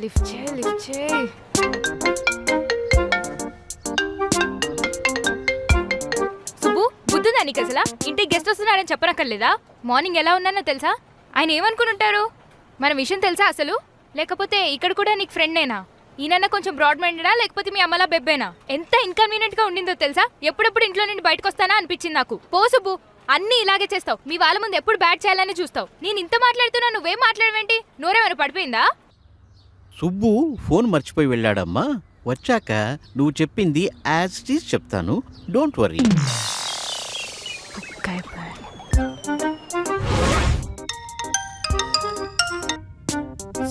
Lift చేయి. సుబ్బు, బుద్ధుందా నీకు అసలు? ఇంటికి గెస్ట్ వస్తున్నారని చెప్పనక్కర్లేదా? మార్నింగ్ ఎలా ఉన్నానో తెలుసా? ఆయన ఏమనుకుని ఉంటారు? మన విషయం తెలుసా అసలు? లేకపోతే ఇక్కడ కూడా నీకు ఫ్రెండేనా? ఈయన కొంచెం బ్రాడ్ మైండెడా లేకపోతే మీ అమ్మలా బెబ్బేనా? ఎంత ఇన్కన్వీనియంట్ గా ఉండిందో తెలుసా? ఎప్పుడెప్పుడు ఇంట్లో నుండి బయటకు వస్తానా అనిపించింది నాకు. పో సుబ్బు, అన్నీ ఇలాగే చేస్తావు. మీ వాళ్ళ ముందు ఎప్పుడు బ్యాడ్ చేయాలని చూస్తావు. నేను ఇంత మాట్లాడుతున్నా నువ్వేం మాట్లాడవేంటి? నోరేమైనా పడిపోయిందా? సుబ్బు ఫోన్ మర్చిపోయి వెళ్ళాడమ్మా. వచ్చాక నువ్వు చెప్పింది యాజ్ ఇట్ ఈజ్ చెప్తాను. Don't worry.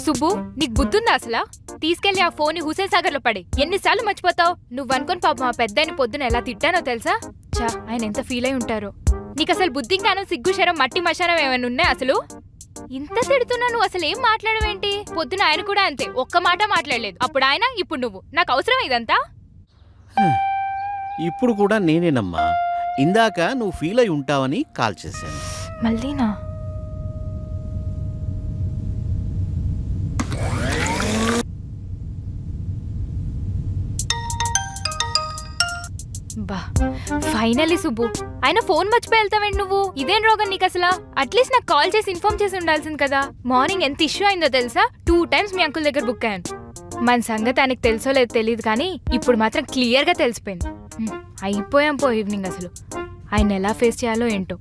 సుబ్బు, నీకు బుద్ధుందా అసలు? తీసుకెళ్లి ఆ ఫోన్ హుసేన్ సాగర్ లో పడి ఎన్నిసార్లు మర్చిపోతావు? నువ్వు అనుకోని పాపం ఆ పెద్దాయని పొద్దున ఎలా తిట్టానో తెలుసా? చా, ఆయన ఎంత ఫీల్ అయి ఉంటారో. నీకు అసలు బుద్ధి జ్ఞానం సిగ్గు శరం మట్టి మశానం ఏమైనా ఉన్నాయి అసలు? ఇంత తిడుతున్నా నువ్వు అసలు ఏం మాట్లాడవేంటి? పొద్దున ఆయన కూడా అంతే, ఒక్క మాట మాట్లాడలేదు. అప్పుడు ఆయన, ఇప్పుడు నువ్వు. నాకు అవసరం ఇదంతా? ఇప్పుడు కూడా నేనేనమ్మా. ఇందాక నువ్వు ఫీల్ అయి ఉంటావని కాల్ చేశాను. మళ్ళీనా? బా, ఫైనలీ సుబ్బు. ఆయన ఫోన్ మర్చిపోయి వెళ్తావేంటి నువ్వు? ఇదేం రోగం నీకు అసలు? అట్లీస్ట్ నాకు కాల్ చేసి ఇన్ఫార్మ్ చేసి ఉండాల్సింది కదా. మార్నింగ్ ఎంత ఇష్యూ అయిందో తెలుసా? 2 times మీ అంకుల్ దగ్గర బుక్ అయ్యాను. మన సంగతి ఆయనకు తెలుసో లేదో తెలియదు కానీ ఇప్పుడు మాత్రం క్లియర్ గా తెలిసిపోయింది. అయిపోయాం పో ఈవినింగ్. అసలు ఆయన ఎలా ఫేస్ చేయాలో ఏంటో.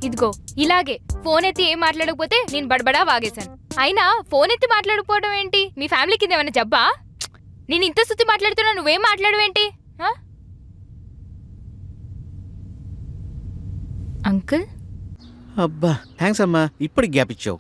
ఇదిగో ఇలాగే ఫోన్ ఎత్తి ఏం మాట్లాడకపోతే నేను బడబడా వాగేశాను. అయినా ఫోన్ ఎత్తి మాట్లాడకపోవడం ఏంటి? మీ ఫ్యామిలీ కింద ఏమైనా జబ్బా? నేను ఇంత సుత్తి మాట్లాడుతున్నా నువ్వేం మాట్లాడవేంటి? అంకుల్, అబ్బా థ్యాంక్స్ అమ్మా, ఇప్పటికి గ్యాప్ ఇచ్చావు.